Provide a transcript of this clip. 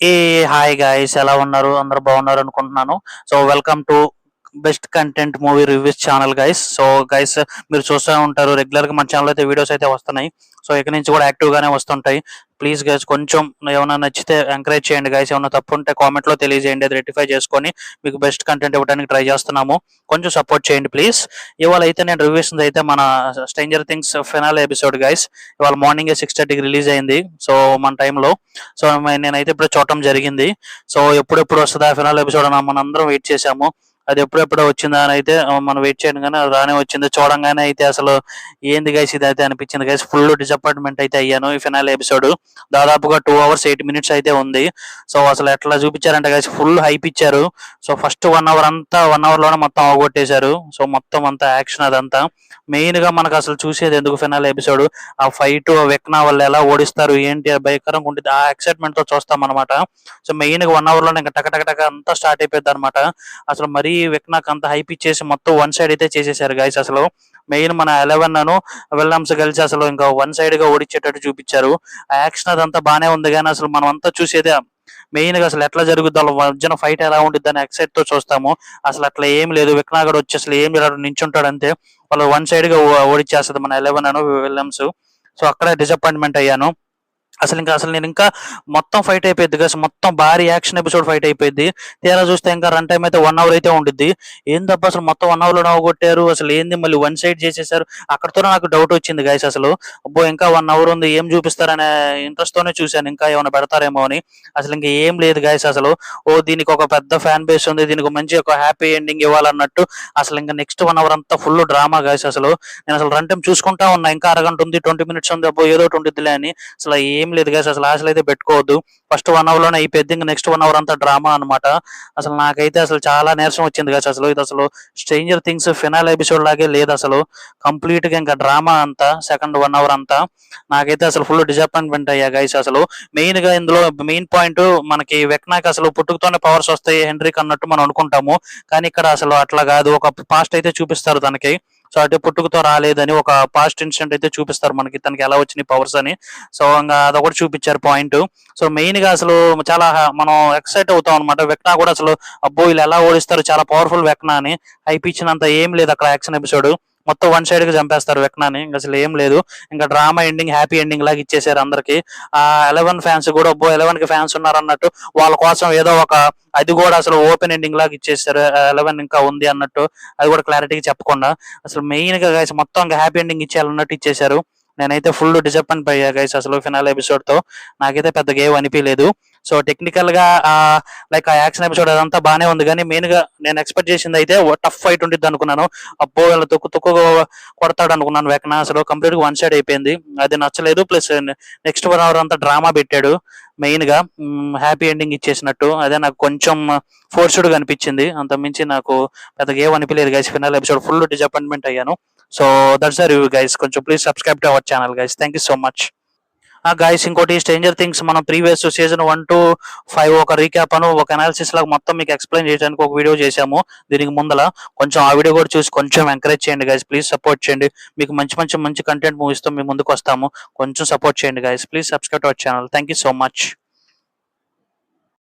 ఏ hi guys, ఎలా ఉన్నారు? అందరూ బాగున్నారు అనుకుంటున్నాను. So welcome to best content movie reviews channel guys. So guys, మీరు చూస్తూ ఉంటారు రెగ్యులర్ గా మన ఛానల్ అయితే వీడియోస్ అయితే వస్తున్నాయి. సో ఇక నుంచి కూడా యాక్టివ్ గానే వస్తుంటాయి. ప్లీజ్ గైస్, కొంచెం ఏమైనా నచ్చితే ఎంకరేజ్ చేయండి గైస్. ఏమైనా తప్పు ఉంటే కామెంట్ లో తెలియజేయండి, అది రెక్టిఫై చేసుకొని మీకు బెస్ట్ కంటెంట్ ఇవ్వడానికి ట్రై చేస్తున్నాము. కొంచెం సపోర్ట్ చేయండి ప్లీజ్. ఇవాళ అయితే నేను రివ్యూస్ అయితే మన stranger things phenol episode guys. ఇవాళ మార్నింగ్ 6:30కి రిలీజ్ అయింది. సో మన టైంలో సో నేనైతే ఇప్పుడు చూడటం జరిగింది. సో ఎప్పుడెప్పుడు వస్తుందా ఫినాల్ ఎపిసోడ్ అని మనం అందరం వెయిట్ చేశాము. అది ఎప్పుడెప్పుడు వచ్చిందా అని అయితే మనం వెయిట్ చేయడం కానీ అది రానే వచ్చింది. చూడంగానే అయితే అసలు ఏంది గైస్ ఇది అయితే అనిపించింది గైస్. ఫుల్ డిసప్పాయింట్మెంట్ అయితే అయ్యాను. ఈ ఫినాల్ ఎపిసోడ్ దాదాపుగా 2 hours 8 minutes అయితే ఉంది. సో అసలు ఎట్లా చూపించారంటే గైస్, ఫుల్ హైప్ ఇచ్చారు. సో ఫస్ట్ 1 hour అంతా 1 hour లోనే మొత్తం అవగొట్టేశారు. సో మొత్తం అంతా యాక్షన్ అదంతా మెయిన్ గా మనకు అసలు చూసేది ఎందుకు ఫినాల్ ఎపిసోడ్, ఆ ఫైట్ వెక్నా వాళ్ళు ఎలా ఓడిస్తారు ఏంటి భయంకరంగా ఉంటుంది. ఆ ఎక్సైట్మెంట్ తో చూస్తాం అనమాట. సో మెయిన్ గా 1 hour లోనే ఇంకా టక టక టక అంతా స్టార్ట్ అయిపోయింది అనమాట. అసలు మరీ వెక్నాక్ అంత హైప్ ఇచ్చేసి మొత్తం వన్ సైడ్ అయితే చేసేసారు గైస్. అసలు మెయిన్ మన 11 అను విలియమ్స్ కలిసి అసలు ఇంకా వన్ సైడ్ గా ఓడిచ్చేటట్టు చూపించారు. ఆ యాక్షన్ అదంతా బానే ఉంది కానీ అసలు మనం అంతా చూసేదే మెయిన్ గా అసలు ఎట్లా జరుగుద్దో వాళ్ళ మధ్యన ఫైట్ ఎలా ఉంటుంది అని ఎక్సైట్ తో చూస్తాము. అసలు అట్లా ఏం లేదు. విక్నాగడ్ వచ్చి అసలు ఏం నించుంటాడు అంతే, వాళ్ళు వన్ సైడ్ గా ఓడిచ్చేస్తుంది మన 11 అను విలియమ్స్. సో అక్కడే డిసప్పాయింట్మెంట్ అయ్యాను. అసలు నేను ఇంకా మొత్తం ఫైట్ అయిపోయింది కదా, మొత్తం భారీ యాక్షన్ ఎపిసోడ్ ఫైట్ అయిపోయింది. తీరా చూస్తే ఇంకా రన్ టైం అయితే 1 hour అయితే ఉంటుంది. ఏందబ్బా అసలు మొత్తం 1 hour లో నవ్వుకొట్టారు, అసలు ఏంది మళ్ళీ వన్ సైడ్ చేసేసారు. అక్కడతో నాకు డౌట్ వచ్చింది గైస్. అసలు అబ్బో ఇంకా 1 hour ఉంది, ఏం చూపిస్తారనే ఇంట్రెస్ట్ తోనే చూశాను, ఇంకా ఏమైనా పెడతారేమో అని. అసలు ఇంకా ఏం లేదు గైస్. అసలు దీనికి ఒక పెద్ద ఫ్యాన్ బేస్ ఉంది, దీనికి మంచి ఒక హ్యాపీ ఎండింగ్ ఇవ్వాలన్నట్టు అసలు ఇంకా నెక్స్ట్ 1 hour అంతా ఫుల్ డ్రామా గైస్. అసలు నేను అసలు రన్ టైం చూసుకుంటా ఉన్నా, ఇంకా అరగంట ఉంది, 20 minutes ఉంది, అబ్బో ఏదో ఒకటి ఉండిద్దిలే అని. అసలు ఏం లేదు గైస్, అసలు ఆశలు అయితే పెట్టుకోవద్దు. ఫస్ట్ 1 hour లోనే అయిపోయింది, ఇంకా నెక్స్ట్ 1 hour అంతా డ్రామా అనమాట. అసలు నాకైతే అసలు చాలా నీరసం వచ్చింది గైస్. అసలు ఇది అసలు స్ట్రేంజర్ థింగ్స్ ఫినాల్ ఎపిసోడ్ లాగే లేదు అసలు. కంప్లీట్ గా ఇంకా డ్రామా అంతా సెకండ్ 1 hour అంతా. నాకైతే అసలు ఫుల్ డిసప్పాయింట్మెంట్ అయ్యా గైస్. అసలు మెయిన్ గా ఇందులో మెయిన్ పాయింట్ మనకి వెక్నాక్ అసలు పుట్టుకతోనే పవర్స్ వస్తాయి హెన్రిక్ అన్నట్టు మనం అనుకుంటాము. కానీ ఇక్కడ అసలు అట్లా కాదు, ఒక పాస్ట్ అయితే చూపిస్తారు తనకి. సో అంటే పుట్టుకతో రాలేదని ఒక పాస్ట్ ఇన్సిడెంట్ అయితే చూపిస్తారు మనకి, తనకి ఎలా వచ్చినాయి పవర్స్ అని. సో ఇంకా అదొకటి చూపించారు పాయింట్. సో మెయిన్ గా అసలు చాలా మనం ఎక్సైట్ అవుతాం అనమాట. వెక్నా కూడా అసలు అబ్బో వీళ్ళు ఎలా ఓడిస్తారు, చాలా పవర్ఫుల్ వెక్నా అని హైప్ ఇచ్చినంత ఏం లేదు అక్కడ యాక్షన్ ఎపిసోడ్. మొత్తం వన్ సైడ్ గా చంపేస్తారు వెక్నాని, ఇంకా అసలు ఏం లేదు. ఇంకా డ్రామా ఎండింగ్ హ్యాపీ ఎండింగ్ లాగా ఇచ్చేసారు అందరికి. ఆ 11 ఫ్యాన్స్ కూడా అబ్బో 11 కి ఫ్యాన్స్ ఉన్నారు అన్నట్టు వాళ్ళ కోసం ఏదో ఒక అది కూడా అసలు ఓపెన్ ఎండింగ్ లాగా ఇచ్చేసారు. 11 ఇంకా ఉంది అన్నట్టు అది కూడా క్లారిటీగా చెప్పకుండా అసలు మెయిన్ గా గైస్ మొత్తం ఇంకా హ్యాపీ ఎండింగ్ ఇచ్చేయాలన్నట్టు ఇచ్చేసారు. నేనైతే ఫుల్ డిసప్పాయింట్ అయ్యా గైస్ అసలు ఫినాల్ ఎపిసోడ్ తో. నాకైతే పెద్దగా ఏం అనిపించలేదు. సో టెక్నికల్ గా లైక్ ఆ యాక్షన్ ఎపిసోడ్ అదంతా బానే ఉంది, కానీ మెయిన్ గా నేను ఎక్స్పెక్ట్ చేసింది అయితే టఫ్ ఫైట్ ఉంటుంది అనుకున్నాను. అబ్బో వీళ్ళ తుక్కు తుక్కు కొడతాడు అనుకున్నాను వెక్నా. అసలు కంప్లీట్ గా వన్ సైడ్ అయిపోయింది, అది నచ్చలేదు. ప్లస్ నెక్స్ట్ 1 hour అంతా డ్రామా పెట్టాడు. మెయిన్ గా హ్యాపీ ఎండింగ్ ఇచ్చేసినట్టు అదే నాకు కొంచెం ఫోర్స్డ్ గా అనిపించింది. అంత మించి నాకు పెద్దగా ఏం అనిపించలేదు guys. Finale episode full disappointment అయ్యాను. So that's the review guys. కొంచెం please subscribe to our channel guys. Thank you so much. Guys ఇంకోటి స్ట్రేంజర్ థింగ్స్ మనం ప్రీవియస్ సీజన్ 1 to 5 ఒక రీక్యాప్ అను ఒక అనాలిసిస్ లాగా మొత్తం మీకు ఎక్స్ప్లెయిన్ చేయడానికి ఒక వీడియో చేశాము దీనికి ముందల. కొంచెం ఆ వీడియో కూడా చూసి కొంచెం ఎంకరేజ్ చేయండి గైస్. ప్లీజ్ సపోర్ట్ చేయండి, మీకు మంచి కంటెంట్ మూవీస్ తో మీ ముందుకు వస్తాము. కొంచెం సపోర్ట్ చేయండి guys. Please subscribe to our channel. Thank you so much.